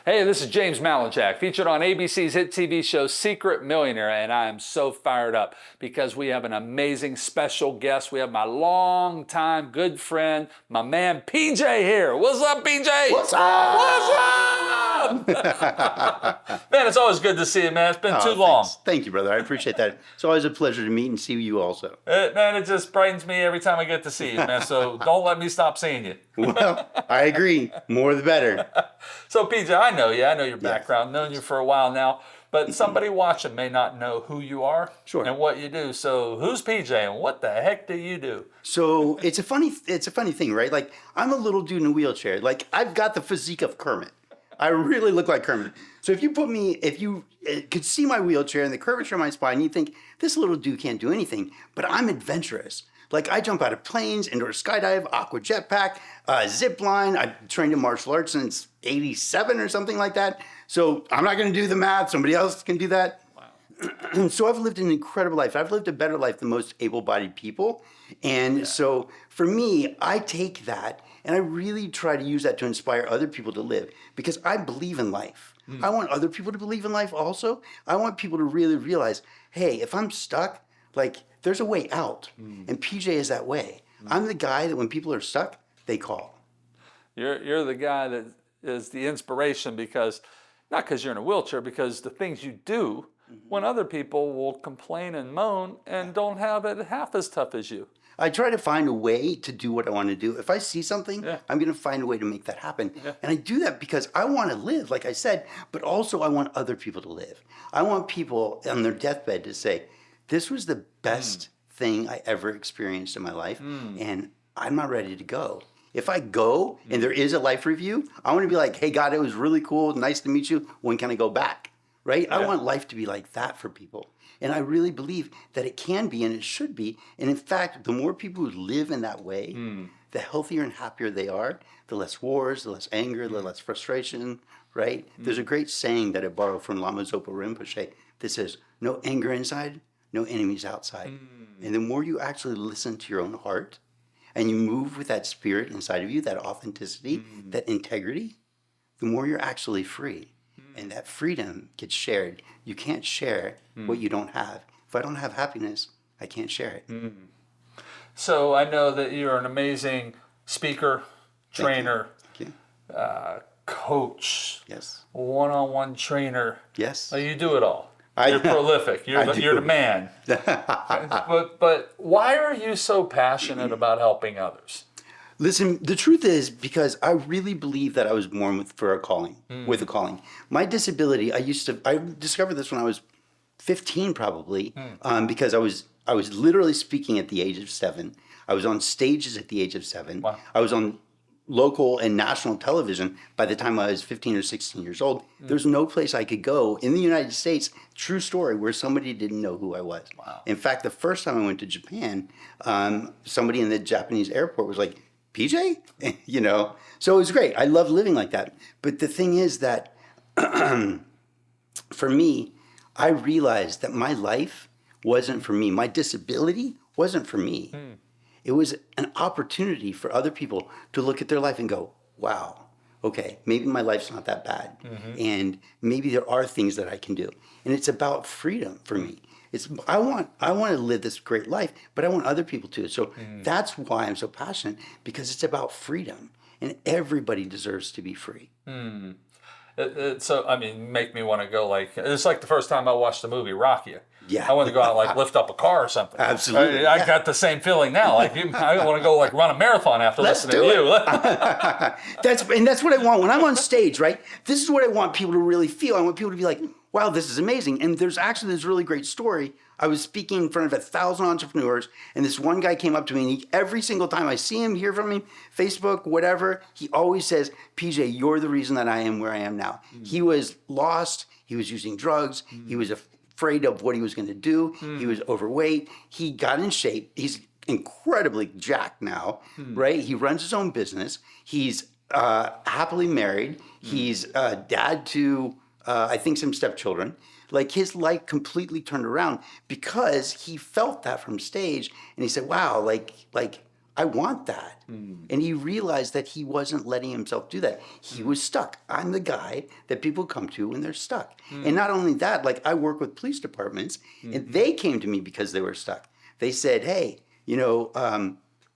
Hey, this is James Malinchak, featured on ABC's hit TV show Secret Millionaire, and I am so fired up because we have an amazing special guest. We have my longtime good friend, my man PJ here. What's up, PJ? What's up? What's up? Man, it's always good to see you, man. It's been too long. Thank you, brother. I appreciate that. It's always a pleasure to meet and see you also. Man, it just brightens me every time I get to see you, man. So don't let me stop seeing you. Well, I agree. More the better. So, PJ, I know you. I know your background. Known you for a while now. But somebody watching may not know who you are and what you do. So, who's PJ and what the heck do you do? So it's a funny thing, right? Like, I'm a little dude in a wheelchair. Like, I've got the physique of Kermit. I really look like Kermit. So if you could see my wheelchair and the curvature of my spine, you'd think this little dude can't do anything. But I'm adventurous. Like, I jump out of planes, indoor skydive, aqua jetpack, zip line. I've trained in martial arts since 87 or something like that. So I'm not going to do the math. Somebody else can do that. Wow. So I've lived an incredible life. I've lived a better life than most able-bodied people. And so for me, I take that and I really try to use that to inspire other people to live because I believe in life. I want other people to believe in life also. I want people to really realize, hey, if I'm stuck, like, there's a way out. And PJ is that way. I'm the guy that when people are stuck, they call. You're the guy that is the inspiration because, not because you're in a wheelchair, because the things you do when other people will complain and moan and don't have it half as tough as you. I try to find a way to do what I want to do. If I see something, I'm going to find a way to make that happen. And I do that because I want to live, like I said, but also I want other people to live. I want people on their deathbed to say, this was the best thing I ever experienced in my life, and I'm not ready to go. If I go and there is a life review, I want to be like, hey, God, it was really cool. Nice to meet you. When can I go back? Right? I want life to be like that for people. And I really believe that it can be and it should be. And in fact, the more people who live in that way, the healthier and happier they are, the less wars, the less anger, the less frustration, right? There's a great saying that I borrow from Lama Zopa Rinpoche that says, no anger inside, no enemies outside. And the more you actually listen to your own heart and you move with that spirit inside of you, that authenticity, that integrity, the more you're actually free. And that freedom gets shared. You can't share what you don't have. If I don't have happiness, I can't share it. So I know that you're an amazing speaker, trainer, coach, one-on-one trainer. Yes. You do it all. You're prolific. You're the man. But why are you so passionate about helping others? Listen, the truth is because I really believe that I was born with a calling. My disability, I discovered this when I was 15 probably, because I was literally speaking at the age of 7. I was on stages at the age of 7. Wow. I was on local and national television by the time I was 15 or 16 years old. There's no place I could go in the United States, true story, where somebody didn't know who I was. Wow. In fact, the first time I went to Japan, somebody in the Japanese airport was like, PJ? You know? So it was great. I love living like that. But the thing is that for me, I realized that my life wasn't for me. My disability wasn't for me. It was an opportunity for other people to look at their life and go, wow, okay, maybe my life's not that bad. And maybe there are things that I can do. And it's about freedom for me. I want to live this great life, but I want other people to. So that's why I'm so passionate, because it's about freedom. And everybody deserves to be free. So, I mean, make me want to go it's like the first time I watched the movie Rocky. Yeah. I want to go out and lift up a car or something. Absolutely. I got the same feeling now. I want to go run a marathon after listening to you. That's what I want. When I'm on stage, right? This is what I want people to really feel. I want people to be like, wow, this is amazing. And there's actually this really great story. I was speaking in front of 1,000 entrepreneurs, and this one guy came up to me, and every single time I see him, hear from him, Facebook, whatever, he always says, PJ, you're the reason that I am where I am now. He was lost. He was using drugs. He was afraid of what he was going to do. He was overweight. He got in shape. He's incredibly jacked now, right? He runs his own business. He's happily married. He's dad to, I think, some stepchildren. Like, his life completely turned around because he felt that from stage, and he said, wow, like I want that. And he realized that he wasn't letting himself do that. He was stuck. I'm the guy that people come to when they're stuck. And not only that, like I work with police departments and they came to me because they were stuck. They said, hey,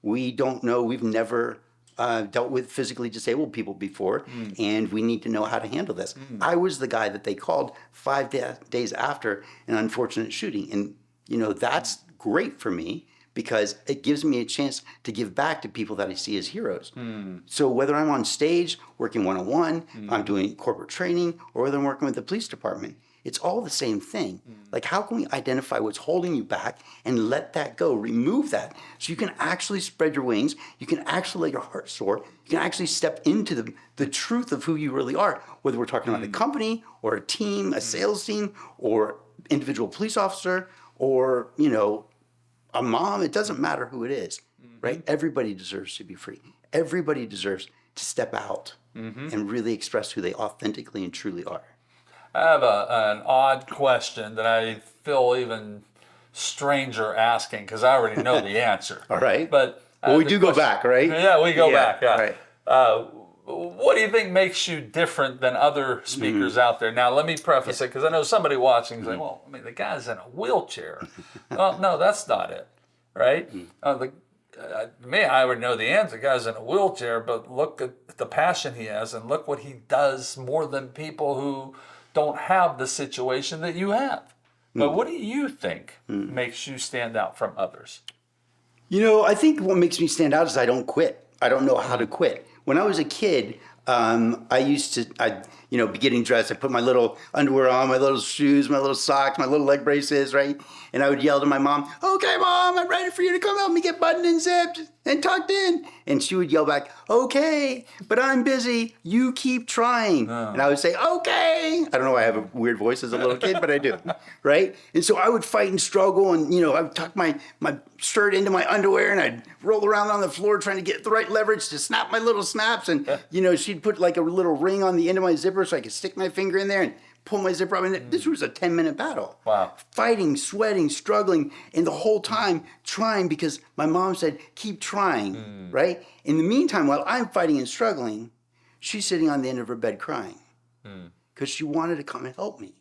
we don't know, we've never dealt with physically disabled people before, and we need to know how to handle this. I was the guy that they called 5 days after an unfortunate shooting. And, that's great for me because it gives me a chance to give back to people that I see as heroes. So whether I'm on stage, working one-on-one, I'm doing corporate training, or whether I'm working with the police department, it's all the same thing. Like, how can we identify what's holding you back and let that go, remove that, so you can actually spread your wings, you can actually let your heart soar, you can actually step into the truth of who you really are, whether we're talking about a company or a team, a sales team, or individual police officer, or, a mom. It doesn't matter who it is, right? Everybody deserves to be free. Everybody deserves to step out and really express who they authentically and truly are. I have an odd question that I feel even stranger asking because I already know the answer. All right. But we do go back, right? Yeah, we go back. Yeah. Right. What do you think makes you different than other speakers out there? Now, let me preface it because I know somebody watching is like, well, I mean, the guy's in a wheelchair. Well, no, that's not it, right? Me, I would know the answer. The guy's in a wheelchair, but look at the passion he has and look what he does more than people who don't have the situation that you have. But what do you think makes you stand out from others? I think what makes me stand out is I don't quit. I don't know how to quit. When I was a kid, I used to, be getting dressed. I put my little underwear on, my little shoes, my little socks, my little leg braces, right? And I would yell to my mom, okay, Mom, I'm ready for you to come help me get buttoned and zipped and tucked in. And she would yell back, okay, but I'm busy. You keep trying. And I would say, okay. I don't know why I have a weird voice as a little kid, but I do, right? And so I would fight and struggle, and, I would tuck my shirt into my underwear, and I'd roll around on the floor trying to get the right leverage to snap my little snaps. And, she'd put like a little ring on the end of my zipper so I could stick my finger in there and pull my zipper up. And this was a 10-minute battle. Wow. Fighting, sweating, struggling, and the whole time trying because my mom said, keep trying, right? In the meantime, while I'm fighting and struggling, she's sitting on the end of her bed crying because she wanted to come and help me.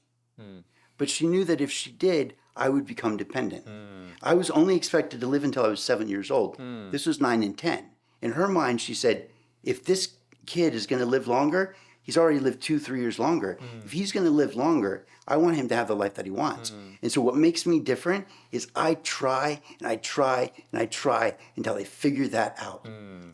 But she knew that if she did, I would become dependent. I was only expected to live until I was 7 years old. This was 9 and 10. In her mind, she said, if this kid is going to live longer, he's already lived 2-3 years longer. If he's going to live longer, I want him to have the life that he wants. And so what makes me different is I try and I try and I try until I figure that out.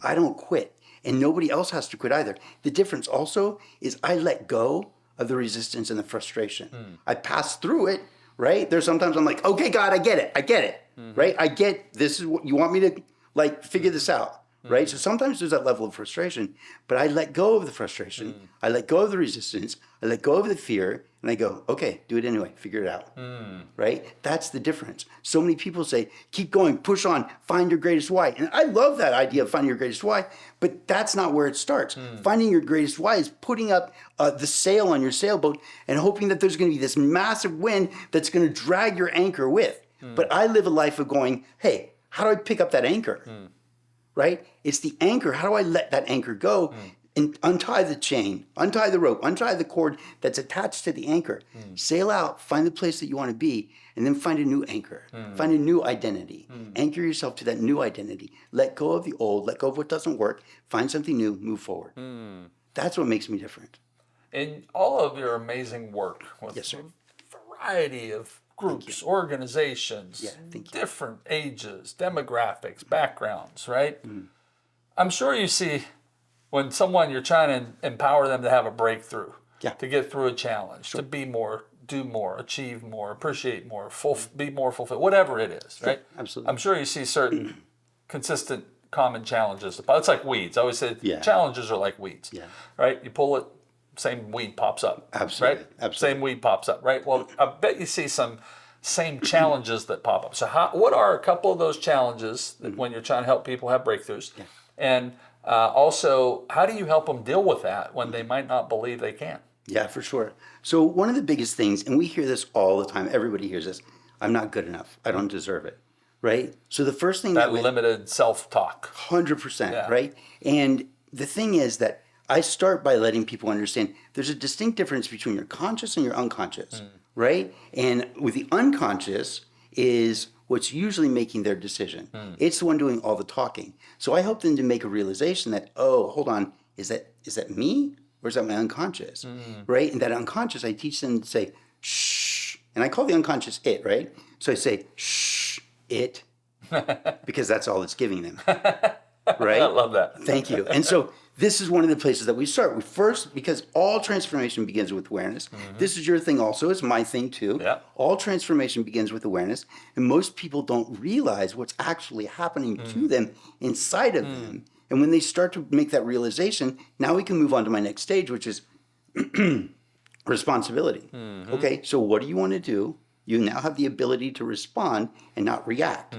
I don't quit. And nobody else has to quit either. The difference also is I let go of the resistance and the frustration. I pass through it, right? There's sometimes I'm like, okay, God, I get it, right? I get this is what you want me to figure this out. Right? So sometimes there's that level of frustration, but I let go of the frustration. I let go of the resistance. I let go of the fear, and I go, okay, do it anyway. Figure it out. Right? That's the difference. So many people say, keep going, push on, find your greatest why. And I love that idea of finding your greatest why, but that's not where it starts. Finding your greatest why is putting up the sail on your sailboat and hoping that there's going to be this massive wind that's going to drag your anchor with. But I live a life of going, hey, how do I pick up that anchor? Right? It's the anchor. How do I let that anchor go and untie the chain, untie the rope, untie the cord that's attached to the anchor? Sail out, find the place that you want to be, and then find a new anchor. Find a new identity. Anchor yourself to that new identity. Let go of the old, let go of what doesn't work, find something new, move forward. That's what makes me different. In all of your amazing work with a variety of groups, organizations, different ages, demographics, backgrounds, right? I'm sure you see when someone you're trying to empower them to have a breakthrough, to get through a challenge, to be more, do more, achieve more, appreciate more, be more fulfilled, whatever it is, right? Absolutely. I'm sure you see certain consistent common challenges. It's like weeds. I always say challenges are like weeds, right? You pull it, same weed pops up. Absolutely. Right? Absolutely. Same weed pops up, right? Well, I bet you see some same challenges that pop up. So what are a couple of those challenges that when you're trying to help people have breakthroughs? And also, how do you help them deal with that when they might not believe they can? Yeah, for sure. So one of the biggest things, and we hear this all the time, everybody hears this, I'm not good enough. I don't deserve it. right? So the first thing that limited self-talk. 100%, right? And the thing is that I start by letting people understand there's a distinct difference between your conscious and your unconscious, right? And with the unconscious is what's usually making their decision. It's the one doing all the talking. So I help them to make a realization that, oh, hold on, is that me or is that my unconscious, right? And that unconscious, I teach them to say, shh. And I call the unconscious it, right? So I say, shh, it, because that's all it's giving them, right? I love that. Thank you. And so this is one of the places that we start. We first, because all transformation begins with awareness. This is your thing also. It's my thing too. Yeah. All transformation begins with awareness. And most people don't realize what's actually happening to them inside of them. And when they start to make that realization, now we can move on to my next stage, which is responsibility. Okay, so what do you want to do? You now have the ability to respond and not react.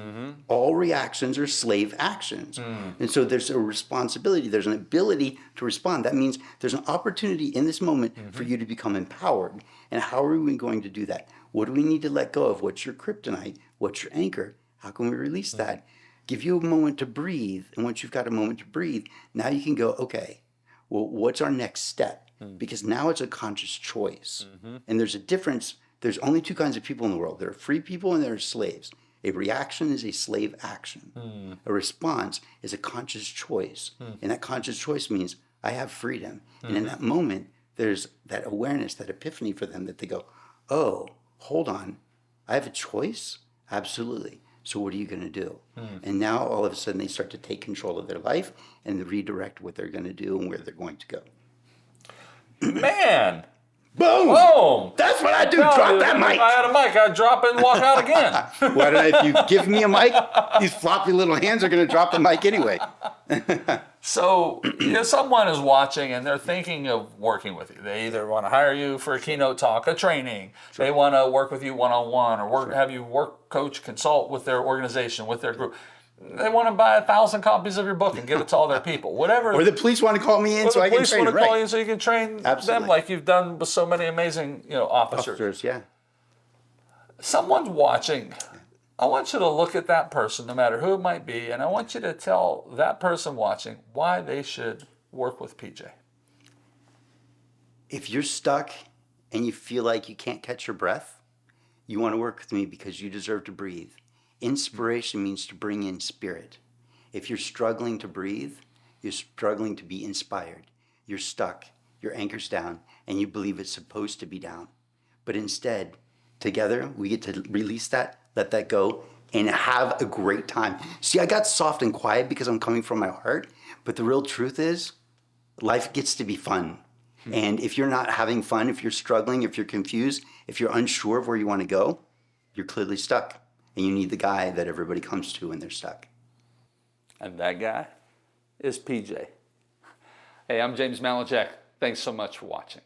All reactions are slave actions. And so there's a responsibility, there's an ability to respond. That means there's an opportunity in this moment for you to become empowered. And how are we going to do that? What do we need to let go of? What's your kryptonite? What's your anchor? How can we release that? Give you a moment to breathe. And once you've got a moment to breathe, now you can go, okay, well, what's our next step? Because now it's a conscious choice. And there's a difference. There's only two kinds of people in the world. There are free people and there are slaves. A reaction is a slave action. A response is a conscious choice. And that conscious choice means I have freedom. And in that moment, there's that awareness, that epiphany for them that they go, oh, hold on. I have a choice? Absolutely. So what are you going to do? And now all of a sudden they start to take control of their life and redirect what they're going to do and where they're going to go. Man. Boom! Boom! That's what I do. Drop that mic. If I had a mic, I'd drop it and walk out again. Why don't I, if you give me a mic, these floppy little hands are going to drop the mic anyway. So, someone is watching and they're thinking of working with you. They either want to hire you for a keynote talk, a training. They want to work with you one-on-one or have you work, coach, consult with their organization, with their group. They want to buy 1,000 copies of your book and give it to all their people. Whatever. Or the police want to call me in so I can train them. The police want to call you so you can train them like you've done with so many amazing officers. Yeah. Someone's watching. I want you to look at that person, no matter who it might be, and I want you to tell that person watching why they should work with PJ. If you're stuck and you feel like you can't catch your breath, you want to work with me because you deserve to breathe. Inspiration means to bring in spirit. If you're struggling to breathe, you're struggling to be inspired. You're stuck, your anchor's down, and you believe it's supposed to be down. But instead, together, we get to release that, let that go, and have a great time. See, I got soft and quiet because I'm coming from my heart, but the real truth is, life gets to be fun. And if you're not having fun, if you're struggling, if you're confused, if you're unsure of where you want to go, you're clearly stuck. And you need the guy that everybody comes to when they're stuck. And that guy is PJ. Hey, I'm James Malinchak. Thanks so much for watching.